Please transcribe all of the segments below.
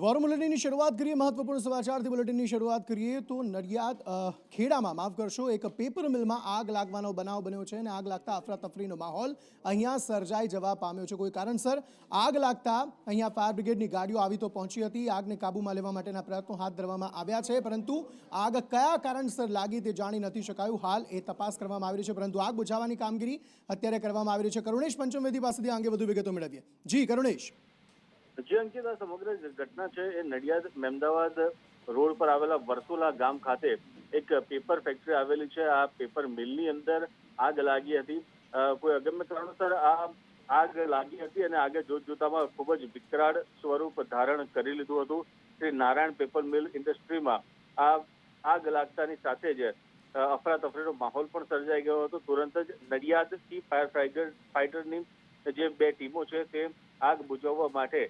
War બુલેટિનની શરૂઆત કરીએ મહત્વપૂર્ણ સમાચારથી બુલેટિનની શરૂઆત કરીએ તો નડિયાદ ખેડામાં માફ કરશો એક પેપર મિલમાં આગ લાગવાનો બનાવ બન્યો છે અને આગ લાગતા અફરાતફરીનો માહોલ અહીંયા સર્જાઈ જવા પામ્યો છે। કોઈ કારણસર આગ લાગતા અહીંયા ફાયર બ્રિગેડની ગાડીઓ આવી તો પહોંચી હતી। આગને કાબૂમાં લેવા માટેના પ્રયત્નો હાથ ધરવામાં આવ્યા છે, પરંતુ આગ કયા કારણસર લાગી તે જાણી નથી શકાયું। હાલ એ તપાસ કરવામાં આવી રહી છે, પરંતુ આગ બુઝાવવાની કામગીરી અત્યારે કરવામાં આવી રહી છે। કરુણેશ પંચમવેદી પાસેથી આ અંગે વધુ વિગતો મેળવીએ। જી કરુણેશ। જે અંકિત આ સમગ્ર ઘટના છે એ નડિયાદ મહેમદાવાદ રોડ પર આવેલા વર્તુલા ગામ ખાતે એક પેપર ફેક્ટરી આવેલી છે। આ પેપર મિલની અંદર આગ લાગી હતી। કોઈ અગમ્ય કારણોસર આ આગ લાગી હતી અને આગે જોતજોતામાં ખૂબ જ વિકરાળ સ્વરૂપ ધારણ કરી લીધું હતું। શ્રી નારાયણ પેપર મિલ ઇન્ડસ્ટ્રીમાં આ આગ લાગતાની સાથે જ અફરાતફરીનો માહોલ પણ સર્જાઈ ગયો હતો। તુરંત જ નડિયાદથી ફાયરની જે બે ટીમો છે તે આગ બુઝાવવા માટે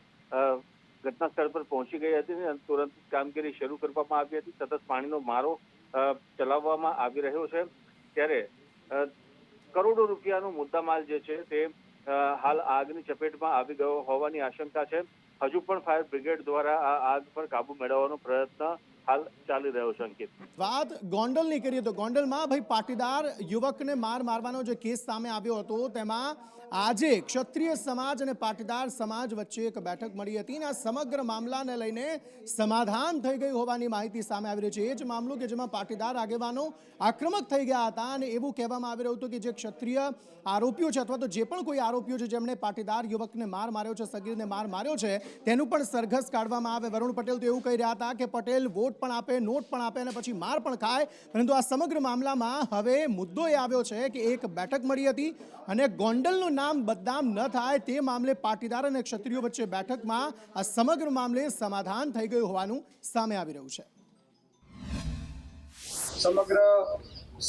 ઘટના સ્થળ પર પહોંચી ગઈ હતી અને તુરંત કામગીરી શરૂ કરવામાં આવી હતી। સતત પાણીનો મારો ચલાવવામાં આવી રહ્યો છે, ત્યારે કરોડો રૂપિયાનો મુદ્દામાલ જે છે તે હાલ આગની ચપેટમાં આવી ગયો હોવાની આશંકા છે। હજુ પણ ફાયર બ્રિગેડ દ્વારા આ આગ પર કાબુ મેળવવાનો પ્રયત્ન હાલ ચાલી રહ્યો છે। અંકિત, વાત ગોંડલની કરીએ તો ગોંડલમાં ભાઈ પાટીદાર યુવકને મારવાનો જે કેસ સામે આવ્યો હતો તેમાં આજે ક્ષત્રિય સમાજ અને પાટીદાર સમાજ વચ્ચે એક બેઠક મળી હતી અને આ સમગ્ર મામલાને લઈને સમાધાન થઈ ગયું હોવાની માહિતી સામે આવી રહી છે। એ જ મામલો કે જેમાં પાટીદાર આગેવાનો આક્રમક થઈ ગયા હતા અને એવું કહેવામાં આવી રહ્યું હતું કે જે ક્ષત્રિય આરોપીઓ છે અથવા તો જે પણ કોઈ આરોપીઓ છે જેમણે પાટીદાર યુવકને માર્યો છે, સગીરને માર્યો છે, તેનું પણ સરઘસ કાઢવામાં આવે। વરુણ પટેલ તો એવું કહી રહ્યા હતા કે પટેલ વોટ પણ આપે, નોટ પણ આપે અને પછી માર પણ ખાય, પરંતુ આ સમગ્ર મામલામાં હવે મુદ્દો એ આવ્યો છે કે એક બેઠક મળી હતી અને ગોંડલનું નામ બદનામ ન થાય તે મામલે પાટીદાર અને ક્ષત્રિયો વચ્ચે બેઠકમાં આ સમગ્ર મામલે સમાધાન થઈ ગયું હોવાનું સામે આવી રહ્યું છે। સમગ્ર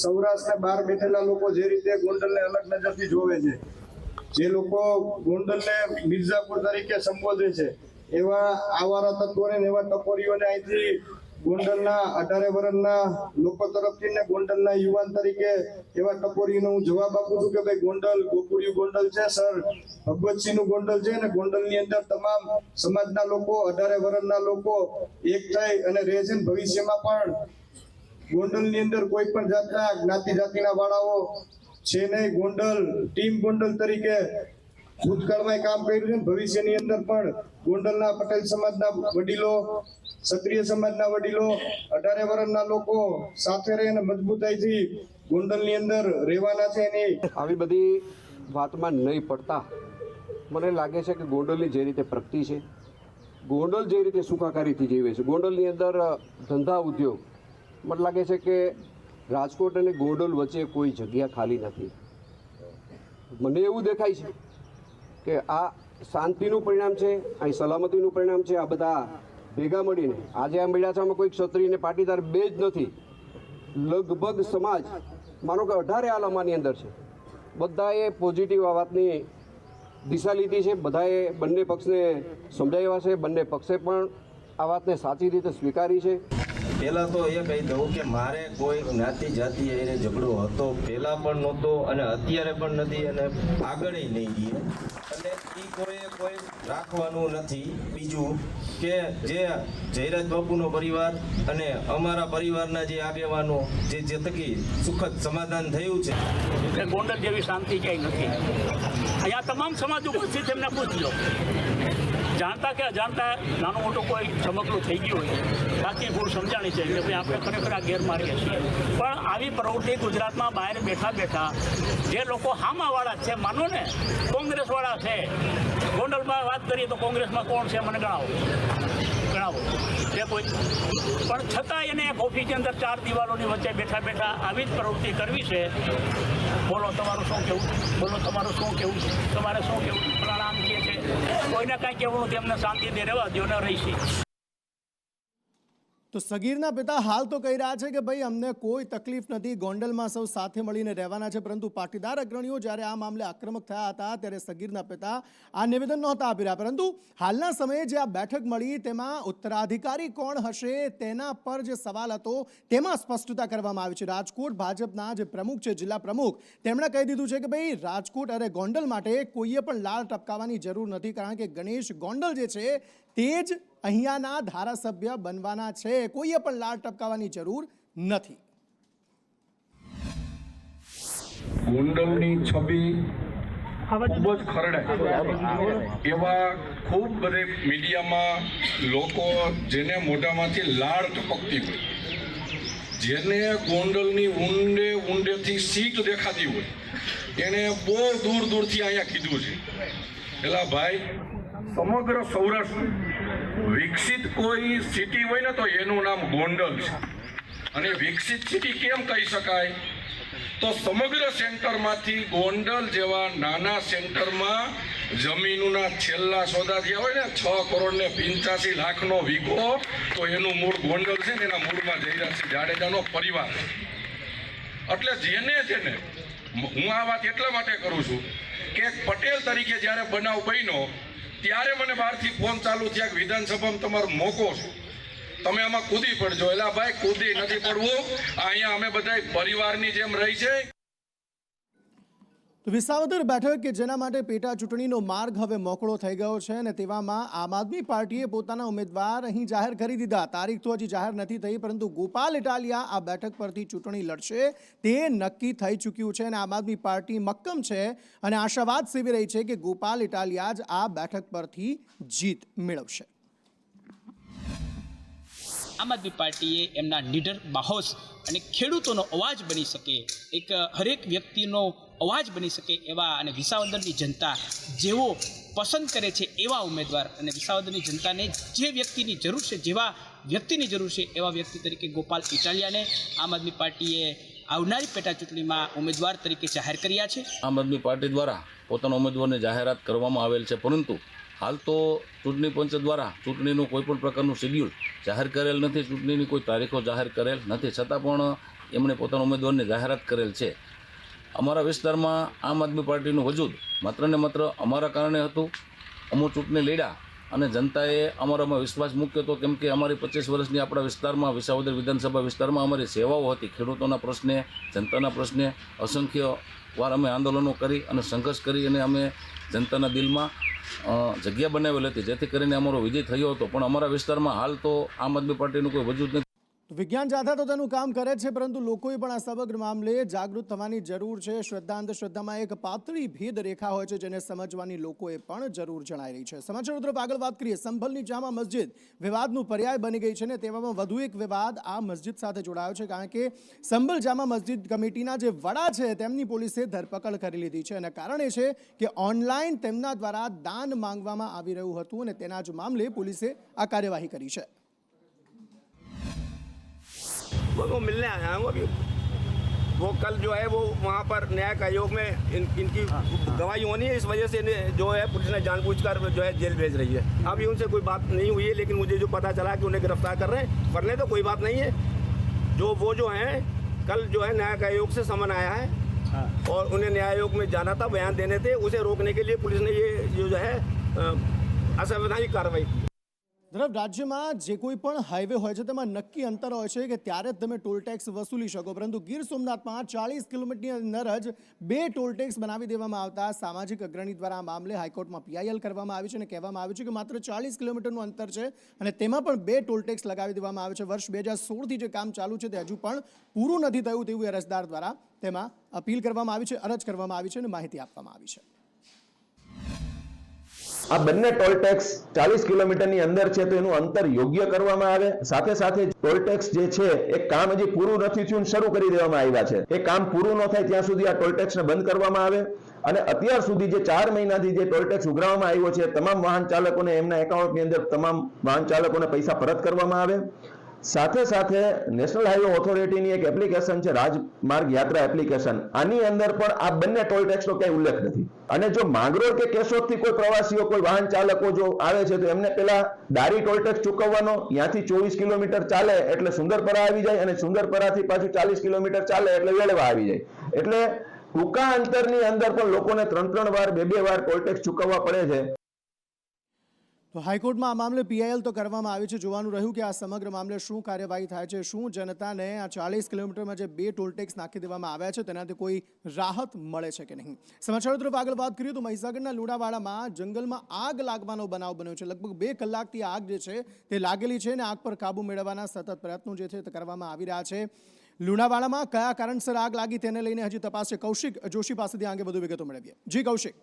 સૌરાષ્ટ્રને બહાર બેઠેલા લોકો જે રીતે ગોંડલને અલગ નજરથી જોવે છે, જે લોકો ગોંડલને મિર્ઝાપુર તરીકે સંબોધે છે, એવા આવારા તત્વોને એવા ટપોરીઓને અહીંથી ગોંડલના 18 વર્ષના લોકો તરફથી ને ગોંડલના યુવાન તરીકે એવા ટપોરીનો હું જવાબ આપું છું કે ભાઈ ગોંડલ ગોકુળિયું ગોંડલ છે સર, ભગવતસિંહનું ગોંડલ છે અને ગોંડલની અંદર તમામ સમાજના લોકો 18 વર્ષના લોકો એક થઈ અને રહે છે। ભવિષ્યમાં પણ ગોંડલની અંદર કોઈ પણ જાતના જ્ઞાતિ જાતિના વાળાઓ છે નહીં। ગોંડલ ટીમ ગોંડલ તરીકે ભૂતકાળમાં કામ કર્યું છે, ભવિષ્યની અંદર પણ ગોંડલના પટેલ સમાજના વડીલો, ક્ષત્રિય સમાજના વડીલો, 18 વર્ષના લોકો સાથે રહીને મજબૂતાઈથી ગોંડલની અંદર રહેવાના છે। એની આવી બધી વાતમાં નહીં પડતા મને લાગે છે કે ગોંડલની જે રીતે પ્રગતિ છે, ગોંડલ જે રીતે સુખાકારીથી જીવે છે, ગોંડલની અંદર ધંધા ઉદ્યોગ, મને લાગે છે કે રાજકોટ અને ગોંડલ વચ્ચે કોઈ જગ્યા ખાલી નથી। મને એવું દેખાય છે કે આ શાંતિનું પરિણામ છે, અહીં સલામતીનું પરિણામ છે। આ બધા ભેગા મળીને આજે આ મળ્યા છે, આમાં કોઈ ક્ષત્રિય અને પાટીદાર બે જ નથી, લગભગ સમાજ માનો કે 18 આલામાની અંદર છે, બધાએ પોઝિટિવ આ વાતની દિશા લીધી છે, બધાએ બંને પક્ષને સમજાવ્યા છે, બંને પક્ષે પણ આ વાતને સાચી રીતે સ્વીકારી છે। પહેલાં તો એ કહી દઉં કે મારે કોઈ જ્ઞાતિ જાતિ એને ઝઘડો હતો, પહેલાં પણ નહોતો અને અત્યારે પણ નથી અને આગળય નહીં રહીએ, અને એ કોઈ રાખવાનું નથી। બીજું કે જે જયરાજ બાપુનો પરિવાર અને અમારા પરિવારના જે આગેવાનો જે થકી સુખદ સમાધાન થયું છે કે ગોંડલ જેવી શાંતિ ક્યાંય નથી। અહીંયા તમામ સમાજ ઉપસ્થિત એમને પૂછજો, જાણતા કે અજાણતા નાનું મોટું કોઈ ચમકલું થઈ ગયું હોય, બાકી ભૂલ સમજાણી છે કે ભાઈ આપણે ખરેખર આ ગેરમાર્ગે છીએ, પણ આવી પ્રવૃત્તિ ગુજરાતમાં બહાર બેઠા જે લોકો હામાવાળા છે, માનો ને કોંગ્રેસવાળા છે, ગોંડલમાં વાત કરીએ તો કોંગ્રેસમાં કોણ છે મને ગણાવો તે કોઈ, પણ છતાં એને એક ઓફિસની અંદર 4 દિવાલોની વચ્ચે બેઠા આવી જ પ્રવૃત્તિ કરવી છે। બોલો તમારું શું કહેવું, બોલો તમારું શું કહેવું, તમારે શું કહેવું, પ્રણામ કહે છે, કોઈને કાંઈ કહેવું નથી, એમને શાંતિથી રહેવા દો ને રહીશી। તો સગીરના પિતા હાલ તો કહી રહ્યા છે કે ભાઈ અમને કોઈ તકલીફ નથી, ગોંડલમાં સૌ સાથે મળીને રહેવાના છે, પરંતુ પાટીદાર અગ્રણીઓ જ્યારે આ મામલે આક્રમક થયા હતા ત્યારે સગીરના પિતા આ નિવેદન નહોતા આપી રહ્યા। પરંતુ હાલના સમયે જે આ બેઠક મળી તેમાં ઉત્તરાધિકારી કોણ હશે તેના પર જે સવાલ હતો તેમાં સ્પષ્ટતા કરવામાં આવી છે। રાજકોટ ભાજપના જે પ્રમુખ છે, જિલ્લા પ્રમુખ, તેમણે કહી દીધું છે કે ભાઈ રાજકોટ અને ગોંડલ માટે કોઈએ પણ લાળ ટપકાવવાની જરૂર નથી, કારણ કે ગણેશ ગોંડલ જે છે તે જ અહીંયાના ધારાસભ્ય બનવાના છે. કોઈએ પણ લાડ ટપકાવવાની જરૂર નથી. ગોંડલની છબી ખૂબ જ ખરડાય એવા ખૂબ બધે મીડિયામાં લોકો જેને મોઢામાંથી લાળ ટપકતી હોય, જેને ગોંડલની ઊંડે ઊંડેથી સીટ દેખાતી હોય, એને બહુ દૂર દૂરથી અહીંયા કીધું છે, એલા ભાઈ સમગ્ર સૌરાષ્ટ્ર વિકસિત કોઈ સિટી હોય ને તો એનું નામ ગોંડલ છે. અને વિકસિત સિટી કેમ કહી શકાય? તો સમગ્ર સેન્ટરમાંથી ગોંડલ જેવા નાના સેન્ટરમાં જમીનના છેલ્લા સોદા થયા હોય ને 6,85,00,000નો વીઘો, તો એનું મૂળ ગોંડલ છે ને એના મૂળમાં જયરાજસિંહ જાડેજાનો પરિવાર. એટલે જેને હું આ વાત એટલા માટે કરું છું કે પટેલ તરીકે જ્યારે બનાવ બન્યો ત્યારે મને બહારથી ફોન ચાલુ થયા કે વિધાનસભામાં તમારો મોકો છે, તમે આમાં કૂદી પડજો. એલા ભાઈ કૂદી નથી પડવું, અહીંયા અમે બધા પરિવારની જેમ રહી છે. તો વિસાવદર બેઠક કે જેના માટે પેટા ચૂંટણીનો માર્ગ હવે મોકળો થઈ ગયો છે અને તેવામાં આમ આદમી પાર્ટીએ પોતાના ઉમેદવાર અહીં જાહેર કરી દીધા. તારીખ તો હજી જાહેર નથી થઈ, પરંતુ ગોપાલ ઇટાલિયા આ બેઠક પરથી ચૂંટણી લડશે તે નક્કી થઈ ચૂક્યું છે અને આમ આદમી પાર્ટી મક્કમ છે અને આશાવાદ સેવી રહી છે કે ગોપાલ ઇટાલિયા જ આ બેઠક પરથી જીત મેળવશે. આમ આદમી પાર્ટીએ એમના નીડર બાહોશ અને ખેડૂતોનો અવાજ બની શકે, એક હરેક વ્યક્તિનો અવાજ બની શકે એવા અને વિસાવદરની જનતા જેવો પસંદ કરે છે એવા ઉમેદવાર અને વિસાવદરની જનતાને જે વ્યક્તિની જરૂર છે, જેવા વ્યક્તિની જરૂર છે એવા વ્યક્તિ તરીકે ગોપાલ ઇટાલિયાને આમ આદમી પાર્ટીએ આવનારી પેટા ચૂંટણીમાં ઉમેદવાર તરીકે જાહેર કર્યા છે. આમ આદમી પાર્ટી દ્વારા પોતાના ઉમેદવારની જાહેરાત કરવામાં આવેલ છે, પરંતુ હાલ તો ચૂંટણી પંચ દ્વારા ચૂંટણીનું કોઈ પણ પ્રકારનું શેડ્યુલ જાહેર કરેલ નથી, ચૂંટણીની કોઈ તારીખો જાહેર કરેલ નથી, છતાં પણ એમણે પોતાના ઉમેદવારની જાહેરાત કરેલ છે. અમારા વિસ્તારમાં આમ આદમી પાર્ટીનું વજૂદ માત્ર ને માત્ર અમારા કારણે હતું. અમુક ચૂંટણી લડ્યા અને જનતાએ અમારામાં વિશ્વાસ મૂક્યો હતો, કેમ કે અમારી 25 વર્ષની આપણા વિસ્તારમાં વિસાવદર વિધાનસભા વિસ્તારમાં અમારી સેવાઓ હતી. ખેડૂતોના પ્રશ્ને, જનતાના પ્રશ્ને અસંખ્ય વાર અમે આંદોલનો કરી અને સંઘર્ષ કરી અને અમે જનતાના દિલમાં જગ્યા બનાવેલ હતી, જેથી કરીને અમારો વિજય થયો હતો. પણ અમારા વિસ્તારમાં હાલ તો આમ આદમી પાર્ટીનું કોઈ વજૂદ નથી. વિજ્ઞાન જાથા તો તેનું કામ કરે છે, પરંતુ લોકોએ પણ આ સમગ્ર મામલે જાગૃત થવાની જરૂર છે. શ્રદ્ધા અંધશ્રદ્ધામાં એક પાતળી ભેદ રેખા હોય છે, જેને સમજવાની લોકોએ પણ જરૂર જણાઈ રહી છે. સમાચાર તરફ આગળ વાત કરીએ. સંભલની જામા મસ્જિદ વિવાદનું પર્યાય બની ગઈ છે ને તેવામાં વધુ એક વિવાદ આ મસ્જિદ સાથે જોડાયો છે, કારણ કે સંભલ જામા મસ્જિદ કમિટીના જે વડા છે તેમની પોલીસે ધરપકડ કરી લીધી છે અને કારણ એ છે કે ઓનલાઈન તેમના દ્વારા દાન માંગવામાં આવી રહ્યું હતું અને તેના જ મામલે પોલીસે આ કાર્યવાહી કરી છે. वो मिलने आया हूँ अभी. वो कल जो है वो वहाँ पर न्यायिक आयोग में इनकी गवाही होनी है, इस वजह से जो है पुलिस ने जानबूझकर जो है जेल भेज रही है. अभी उनसे कोई बात नहीं हुई है, लेकिन मुझे जो पता चला कि उन्हें गिरफ्तार कर रहे हैं, करने तो कोई बात नहीं है. वो जो हैं कल जो है न्यायिक आयोग से समन आया है और उन्हें न्याय आयोग में जाना था, बयान देने थे. उसे रोकने के लिए पुलिस ने ये जो है असंवैधानिक कार्रवाई की. તરફ રાજ્યમાં જે કોઈ પણ હાઈવે હોય છે તેમાં નક્કી અંતર હોય છે કે ત્યારે જ તમે ટોલ ટેક્સ વસૂલી શકો, પરંતુ ગીર સોમનાથમાં 40 કિલોમીટરની અંદર જ 2 ટોલ ટેક્સ બનાવી દેવામાં આવતા સામાજિક અગ્રણી દ્વારા આ મામલે હાઈકોર્ટમાં PIL કરવામાં આવી છે અને કહેવામાં આવ્યું છે કે માત્ર 40 કિલોમીટરનું અંતર છે અને તેમાં પણ 2 ટોલ ટેક્સ લગાવી દેવામાં આવે છે. વર્ષ 2016થી જે કામ ચાલુ છે તે હજુ પણ પૂરું નથી થયું તેવું અરજદાર દ્વારા તેમાં અપીલ કરવામાં આવી છે, અરજ કરવામાં આવી છે અને માહિતી આપવામાં આવી છે. આ બંને ટોલ ટેક્સ 40 કિલોમીટરની અંદર છે તો એનું અંતર યોગ્ય કરવામાં આવે. સાથે સાથે ટોલ ટેક્સ જે છે એ કામ હજી પૂરું નથી થયું, શરૂ કરી દેવામાં આવ્યા છે. એ કામ પૂરું ન થાય ત્યાં સુધી આ ટોલ ટેક્સને બંધ કરવામાં આવે અને અત્યાર સુધી જે 4 મહિનાથી જે ટોલ ટેક્સ ઉઘરાવવામાં આવ્યો છે તમામ વાહન ચાલકોને એમના એકાઉન્ટની અંદર તમામ વાહન ચાલકોને પૈસા પરત કરવામાં આવે. સાથે સાથે નેશનલ હાઈવે ઓથોરિટીની એક એપ્લિકેશન છે રાજમાર્ગ યાત્રા એપ્લિકેશન, આની અંદર પણ આ બંને ટોલ ટેક્સનો ક્યાંય ઉલ્લેખ નથી. અને જો માંગરોળ કે કેશોદથી કોઈ પ્રવાસીઓ, કોઈ વાહન ચાલકો જો આવે છે તો એમને પેલા દારી ટોલ ટેક્સ ચૂકવવાનો, ત્યાંથી 24 કિલોમીટર ચાલે એટલે સુંદરપરા આવી જાય અને સુંદરપરાથી પાછું 40 કિલોમીટર ચાલે એટલે વેળવા આવી જાય. એટલે ટૂંકા અંતરની અંદર પણ લોકોને 3 વાર 2 વાર ટોલ ટેક્સ ચૂકવવા પડે છે. તો હાઈકોર્ટમાં આ મામલે પીઆઈએલ તો કરવામાં આવી છે. જોવાનું રહ્યું કે આ સમગ્ર મામલે શું કાર્યવાહી થાય છે, શું જનતાને આ 40 કિલોમીટરમાં જે 2 ટોલ ટેક્સ નાખી દેવામાં આવ્યા છે તેનાથી કોઈ રાહત મળે છે કે નહીં. સમાચારો તરફ આગળ વાત કરીએ તો મહીસાગરના લુણાવાડામાં જંગલમાં આગ લાગવાનો બનાવ બન્યો છે. લગભગ 2 કલાકથી આગ જે છે તે લાગેલી છે અને આગ પર કાબુ મેળવવાના સતત પ્રયત્નો જે છે તે કરવામાં આવી રહ્યા છે. લુણાવાડામાં કયા કારણસર આગ લાગી તેને લઈને હજી તપાસ છે. કૌશિક જોશી પાસેથી આગે વધુ વિગતો મેળવીએ. જી કૌશિક.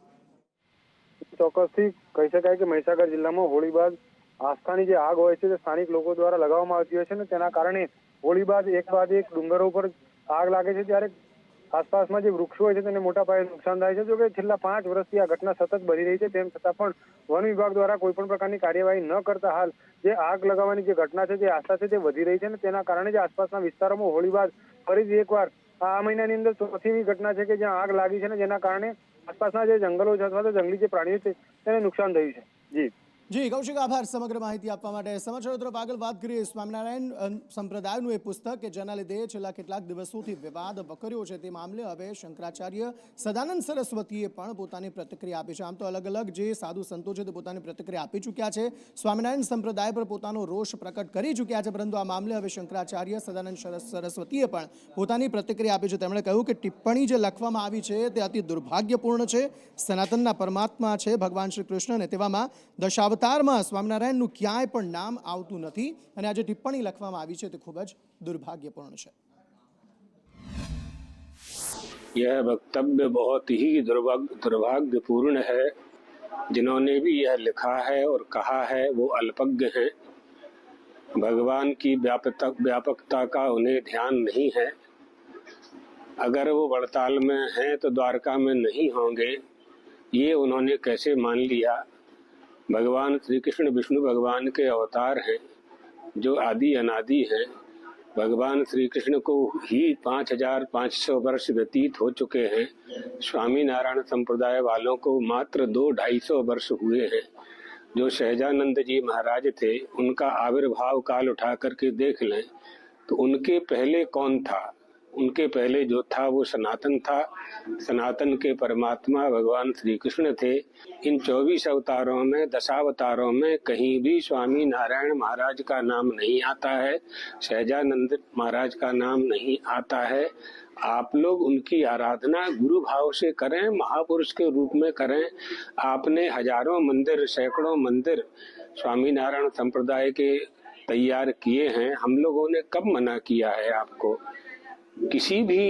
ચોક્કસથી કહી શકાય કે મહીસાગર જિલ્લામાં હોળી બાદ આસ્થાની જે આગ હોય છે તે સ્થાનિક લોકો દ્વારા લગાવવામાં આવતી હોય છે ને તેના કારણે હોળી બાદ એક ડુંગરો ઉપર આગ લાગે છે ત્યારે આસપાસમાં જે વૃક્ષો હોય છે તેને મોટા પાયે નુકસાન થાય છે. જો કે છેલ્લા 5 વર્ષથી આ ઘટના સતત બની રહી છે તેમ છતાં પણ વન વિભાગ દ્વારા કોઈ પણ પ્રકારની કાર્યવાહી ન કરતા હાલ જે આગ લગાવવાની જે ઘટના છે જે આસ્થા છે તે વધી રહી છે અને તેના કારણે જે આસપાસના વિસ્તારોમાં હોળી બાદ ફરીથી એકવાર આ મહિનાની અંદર ચોથી ઘટના છે કે જ્યાં આગ લાગી છે ને જેના કારણે આસપાસના જે જંગલો છે અથવા તો જંગલી જે પ્રાણીઓ છે તેને નુકસાન થયું છે. જી કૌશિક, આભાર સમગ્ર માહિતી આપવા માટે. સમાચારો તરફ આગળ વાત કરીએ. સ્વામિનારાયણ સંપ્રદાયનું એ પુસ્તક કે જેના લીધે છેલ્લા કેટલાક દિવસોથી વિવાદ વકર્યો છે તે મામલે હવે શંકરાચાર્ય સદાનંદ સરસ્વતીએ પણ પોતાની પ્રતિક્રિયા આપી છે. આમ તો અલગ અલગ જે સાધુ સંતો છે તે પોતાની પ્રતિક્રિયા આપી ચૂક્યા છે, સ્વામિનારાયણ સંપ્રદાય પર પોતાનો રોષ પ્રકટ કરી ચૂક્યા છે, પરંતુ આ મામલે હવે શંકરાચાર્ય સદાનંદ સરસ્વતીએ પણ પોતાની પ્રતિક્રિયા આપી છે. તેમણે કહ્યું કે ટિપ્પણી જે લખવામાં આવી છે તે અતિ દુર્ભાગ્યપૂર્ણ છે. સનાતનના પરમાત્મા છે ભગવાન શ્રી કૃષ્ણ, અને તેવામાં દશાવતારમાં સ્વામિનારાયણનું ક્યાંય પણ નામ આવતું નથી અને આ જે ટિપ્પણી લખવામાં આવી છે તે ખૂબ જ દુર્ભાગ્યપૂર્ણ છે. यह वक्तव्य बहुत ही दुर्भाग्यपूर्ण है. जिन्होंने भी यह लिखा है और कहा है वो अल्पज्ञ हैं. भगवान की व्यापकता का उन्हें ध्यान नहीं है. अगर वो वड़ताल में हैं तो द्वारका में नहीं होंगे, ये उन्होंने कैसे मान लिया. भगवान श्री कृष्ण विष्णु भगवान के अवतार हैं जो आदि अनादि हैं. भगवान श्री कृष्ण को ही 5500 वर्ष व्यतीत हो चुके हैं. स्वामी नारायण संप्रदाय वालों को मात्र 200-250 वर्ष हुए हैं. जो सहजानंद जी महाराज थे उनका आविर्भाव काल उठा करके देख लें तो उनके पहले कौन था. उनके पहले जो था वो सनातन था. सनातन के परमात्मा भगवान श्री कृष्ण थे. इन 24 अवतारों में, दशावतारों में कहीं भी स्वामी नारायण महाराज का नाम नहीं आता है, सहजानंद महाराज का नाम नहीं आता है. आप लोग उनकी आराधना गुरु भाव से करें, महापुरुष के रूप में करें. आपने हजारों मंदिर, सैकड़ों मंदिर स्वामी नारायण संप्रदाय के तैयार किए हैं. हम लोगों ने कब मना किया है आपको. किसी भी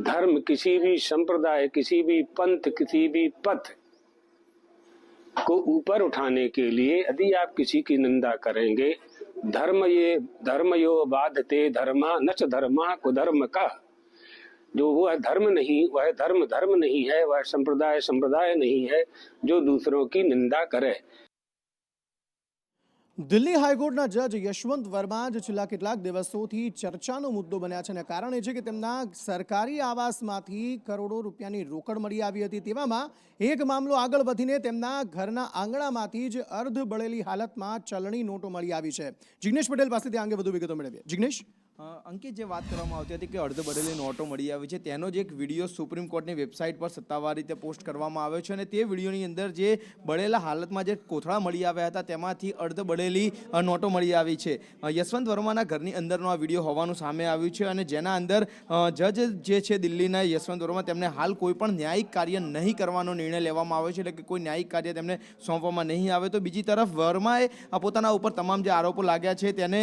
धर्म, किसी भी संप्रदाय, किसी भी पंथ, किसी भी पथ को ऊपर उठाने के लिए यदि आप किसी की निंदा करेंगे, धर्म यो बाधते धर्मा नच धर्मा कुधर्म का, जो वह धर्म नहीं, वह धर्म नहीं है, वह संप्रदाय नहीं है जो दूसरों की निंदा करे. દિલ્હી હાઈકોર્ટના જજ યશવંત વર્મા જે છેલ્લા કેટલાક દિવસોથી ચર્ચાનો મુદ્દો બન્યા છે અને કારણ એ છે કે તેમના સરકારી આવાસમાંથી કરોડો રૂપિયાની રોકડ મળી આવી હતી. તેવામાં એક મામલો આગળ વધીને તેમના ઘરના આંગણામાંથી જ અર્ધ બળેલી હાલતમાં ચલણી નોટો મળી આવી છે. જિગ્નેશ પટેલ પાસેથી આ અંગે વધુ વિગતો મેળવીએ. જિગ્નેશ. અંકિત, જે વાત કરવામાં આવતી હતી કે અર્ધ બળેલી નોટો મળી આવી છે તેનો જ એક વિડીયો સુપ્રીમ કોર્ટની વેબસાઇટ પર સત્તાવાર રીતે પોસ્ટ કરવામાં આવ્યો છે અને તે વિડીયોની અંદર જે બળેલા હાલતમાં જે કોથળા મળી આવ્યા હતા તેમાંથી અર્ધ બળેલી નોટો મળી આવી છે. યશવંત વર્માના ઘરની અંદરનો આ વિડીયો હોવાનું સામે આવ્યું છે અને જેના અંદર જજ જે છે દિલ્હીના યશવંત વર્મા તેમને હાલ કોઈ પણ ન્યાયિક કાર્ય નહીં કરવાનો નિર્ણય લેવામાં આવ્યો છે, એટલે કે કોઈ ન્યાયિક કાર્ય તેમને સોંપવામાં નહીં આવે. તો બીજી તરફ વર્માએ પોતાના ઉપર તમામ જે આરોપો લાગ્યા છે તેને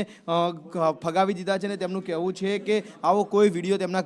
ફગાવી દીધા છે અને તેમનું કહેવું છે કે આવો કોઈ વિડીયો તેમના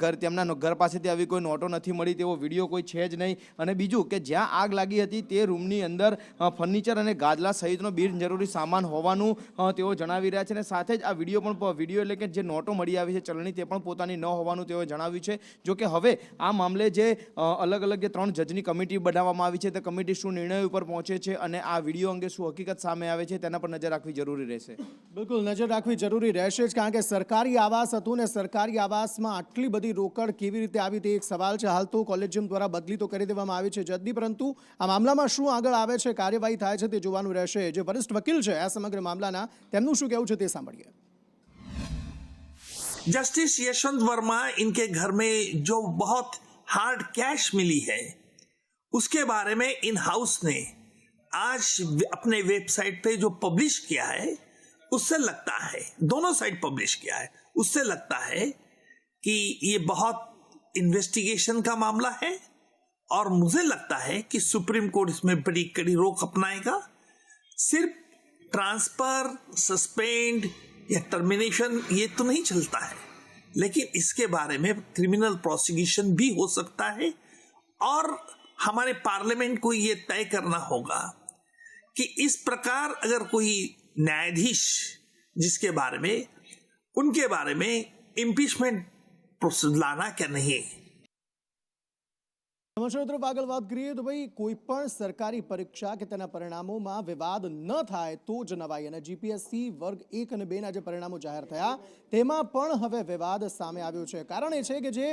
ઘર પાસેથી આવી કોઈ નોટો નથી મળી, તેવો વિડીયો કોઈ છે જ નહીં. અને બીજું કે જ્યાં આગ લાગી હતી તે રૂમની અંદર ફર્નિચર અને ગાદલા સહિતનો બિનજરૂરી સામાન હોવાનું તેઓ જણાવી રહ્યા છે અને સાથે જ આ વિડીયો એટલે કે જે નોટો મળી આવી છે ચલણી તે પણ પોતાની ન હોવાનું તેઓ જણાવ્યું છે. જો કે હવે આ મામલે જે અલગ અલગ જે 3 જજની કમિટી બનાવવામાં આવી છે તે કમિટી શું નિર્ણય ઉપર પહોંચે છે અને આ વિડીયો અંગે શું હકીકત સામે આવે છે તેના પર નજર રાખવી જરૂરી રહેશે. બિલકુલ નજર રાખવી જરૂરી રહેશે જ, કારણ કે સરકારી આવાસ હતું ને સરકારી આવાસમાં આટલી બધી રોકડ કેવી રીતે આવી તે એક સવાલ છે. હાલ તો કોલેજિયમ દ્વારા બદલી તો કરી દેવામાં આવી છે જજની, પરંતુ આ મામલામાં શું આગળ આવે છે, કાર્યવાહી થાય છે તે જોવાનું રહેશે. જે વરિષ્ઠ વકીલ છે આ સમગ્ર મામલાના, તેમનું શું કહેવું છે તે સાંભળીએ. जस्टिस यशवंत वर्मा, इनके घर में जो बहुत हार्ड कैश मिली है उसके बारे में इन हाउस ने आज अपने वेबसाइट पे जो पब्लिश किया है उससे लगता है, दोनों साइड पब्लिश किया है, उससे लगता है कि ये बहुत इन्वेस्टिगेशन का मामला है और मुझे लगता है कि सुप्रीम कोर्ट इसमें बड़ी कड़ी रोक अपनाएगा। सिर्फ ट्रांसफर, सस्पेंड या टर्मिनेशन ये तो नहीं चलता है, लेकिन इसके बारे में क्रिमिनल प्रोसिक्यूशन भी हो सकता है और हमारे पार्लियामेंट को ये तय करना होगा कि इस प्रकार अगर कोई न्यायाधीश जिसके बारे में, उनके बारे में इम्पीचमेंट प्रोसेस लाना क्या नहीं। સમાચાર તરફ આગળ વાત કરીએ તો ભાઈ કોઈ પણ સરકારી પરીક્ષા કે તેના પરિણામોમાં વિવાદ ન થાય તો જ નવાય અને જીપીએસસી વર્ગ 1 અને 2ના જે પરિણામો જાહેર થયા તેમાં પણ હવે વિવાદ સામે આવ્યો છે। કારણ એ છે કે જે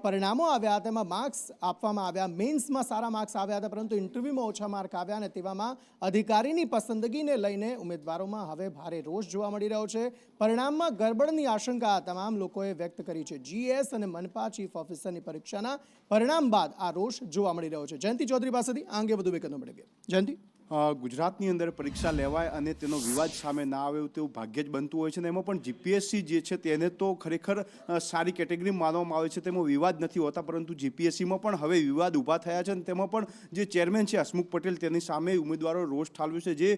પરિણામો આવ્યા તેમાં માર્ક્સ આપવામાં આવ્યા, મેન્સમાં સારા માર્ક્સ આવ્યા હતા પરંતુ ઇન્ટરવ્યુમાં ઓછા માર્ક આવ્યા અને તેવામાં અધિકારીની પસંદગીને લઈને ઉમેદવારોમાં હવે ભારે રોષ જોવા મળી રહ્યો છે। પરિણામમાં ગરબડની આશંકા તમામ લોકોએ વ્યક્ત કરી છે। જીએસ અને મનપા ચીફ ઓફિસરની પરીક્ષાના પરિણામ બાદ આ રોષ જોવા મળી રહ્યો છે। જયંતિ ચૌધરી પાસેથી આ અંગે વધુ વિગતો મેળવીએ। જયંતિ, ગુજરાતની અંદર પરીક્ષા લેવાય અને તેનો વિવાદ સામે ના આવે તેવું ભાગ્ય જ બનતું હોય છે ને એમાં પણ જીપીએસસી જે છે તેને તો ખરેખર સારી કેટેગરી માનવામાં આવે છે, તેમાં વિવાદ નથી હોતા, પરંતુ જીપીએસસીમાં પણ હવે વિવાદ ઊભા થયા છે અને તેમાં પણ જે ચેરમેન છે હસમુખ પટેલ તેની સામે ઉમેદવારો રોષ ઠાલવ્યો છે। જે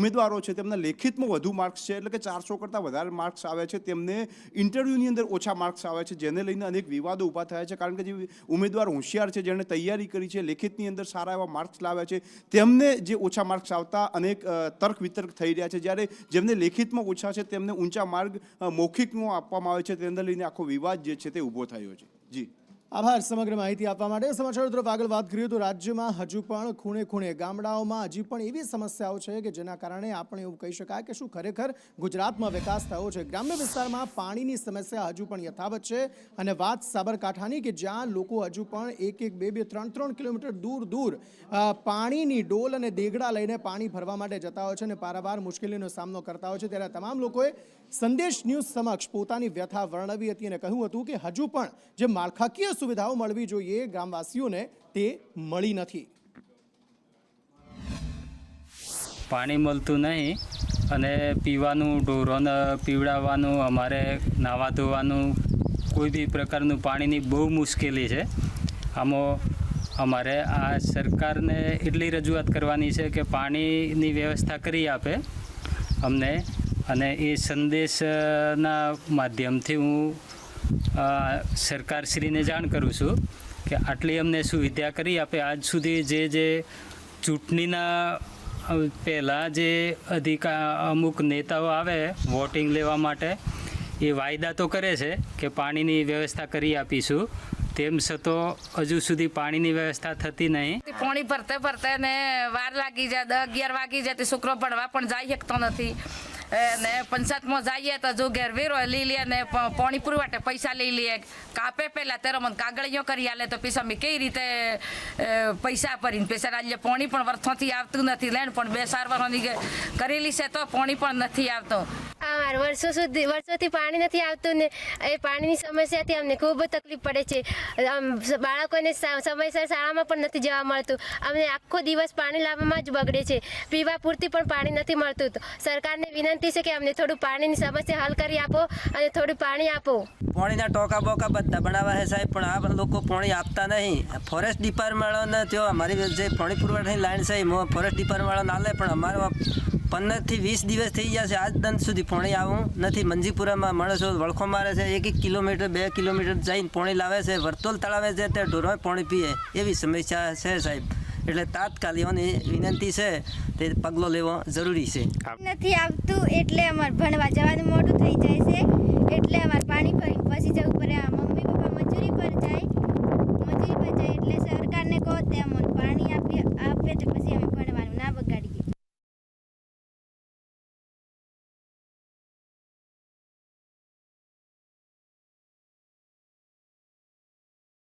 ઉમેદવારો છે તેમના લેખિતમાં વધુ માર્ક્સ છે એટલે કે 400 કરતાં વધારે માર્ક્સ આવ્યા છે, તેમને ઇન્ટરવ્યૂની અંદર ઓછા માર્ક્સ આવ્યા છે, જેને લઈને અનેક વિવાદો ઊભા થયા છે। કારણ કે જે ઉમેદવાર હોશિયાર છે, જેણે તૈયારી કરી છે, લેખિતની અંદર સારા એવા માર્ક્સ લાવ્યા છે, તેમને જે ઓછા માર્ક્સ આવતા અનેક તર્ક વિતર્ક થઈ રહ્યા છે, જ્યારે જેમને લેખિતમાં ઓછા છે તેમને ઊંચા માર્ગ મૌખિકમાં આપવામાં આવે છે, તેને લઈને આખો વિવાદ જે છે તે ઊભો થયો છે। જી આભાર સમગ્ર માહિતી આપવા માટે। સમાચારો તરફ આગળ વાત કરીએ તો રાજ્યમાં હજુ પણ ખૂણે ખૂણે ગામડાઓમાં હજી પણ એવી સમસ્યાઓ છે કે જેના કારણે આપણે એવું કહી શકાય કે શું ખરેખર ગુજરાતમાં વિકાસ થયો છે। ગ્રામ્ય વિસ્તારમાં પાણીની સમસ્યા હજુ પણ યથાવત છે અને વાત સાબરકાંઠાની કે જ્યાં લોકો હજુ પણ 1-1, 2-2, 3-3 કિલોમીટર દૂર પાણીની ડોલ અને દેગડા લઈને પાણી ભરવા માટે જતા હોય છે અને પારાવાર મુશ્કેલીનો સામનો કરતા હોય છે। ત્યારે તમામ લોકોએ સંદેશ ન્યૂઝ સમક્ષ પોતાની વ્યથા વર્ણવી હતી અને કહ્યું હતું કે હજુ પણ જે માળખાકીય સુવિધાઓ મળવી જોઈએ ગ્રામવાસીઓને તે મળી નથી। પાણી મળતું નહીં અને પીવાનું, ઢોરોને પીવડાવવાનું, અમારે નાવા ધોવાનું, કોઈ બી પ્રકારનું પાણીની બહુ મુશ્કેલી છે। આમાં અમારે આ સરકારને એટલી રજૂઆત કરવાની છે કે પાણીની વ્યવસ્થા કરી આપે અમને, અને એ સંદેશના માધ્યમથી હું સરકારશ્રીને જાણ કરું છું કે આટલી અમને સુવિધા કરી આપે। આજ સુધી જે ચૂંટણીના પહેલાં જે અમુક નેતાઓ આવે વોટિંગ લેવા માટે, એ વાયદા તો કરે છે કે પાણીની વ્યવસ્થા કરી આપીશું, તેમ છતાં હજુ સુધી પાણીની વ્યવસ્થા થતી નહીં। પાણી ભરતે ભરતે ને વાર લાગી જાય, 10-11 વાગી જાય, છોકરો ભણવા પણ જઈ શકતો નથી ને પંચાયતમાં જઈએ તો જો ઘેર વેરો લઈ લે ને પાણી પુરવઠે પૈસા લઈ લે, કાપે પહેલાં ત્યારે મને કાગળીઓ કરી આલે તો પછી અમે કઈ રીતે પૈસા ભરીને પૈસા આલીએ। પાણી પણ વર્ષોથી આવતું નથી, લેણ પણ 2-4 વર્ષોની કરેલી છે તો પાણી પણ નથી આવતું। વર્ષોથી પાણી નથી આવતું ને એ પાણીની સમસ્યાથી અમને ખૂબ તકલીફ પડે છે। બાળકોને સમયસર શાળામાં પણ નથી જવા મળતું, અમને આખો દિવસ પાણી લાવવામાં જ બગડે છે, પીવા પૂરતી પણ પાણી નથી મળતું। તો સરકારને વિનંતી છે કે અમને થોડું પાણીની સમસ્યા હલ કરી આપો અને થોડું પાણી આપો। પાણીના ટોકા બોકા બધા બનાવવા છે સાહેબ, પણ આ લોકો પાણી આપતા નહીં। ફોરેસ્ટ ડિપાર્ટમેન્ટને જો અમારી જે પાણી પુરવઠાની લાઈન છે એમાં ફોરેસ્ટ ડિપાર્ટમેન્ટ આલે, પણ અમારે 15 થી 20 દિવસ થઈ ગયા છે, આજ દંત સુધી પાણી આવું નથી। મંજીપુરામાં માણસો વળખો મારે છે, 1-1 કિલોમીટર 2 કિલોમીટર જઈને પાણી લાવે છે, વર્તોલ તળાવે છે તે ઢોરો પાણી પીએ, એવી સમસ્યા છે સાહેબ। એટલે તાત્કાલિક વિનંતી છે તે પગલો લેવો જરૂરી છે। નથી આવતું એટલે અમારે ભણવા જવાનું મોડું થઈ જાય છે, એટલે અમારે પાણી ભરી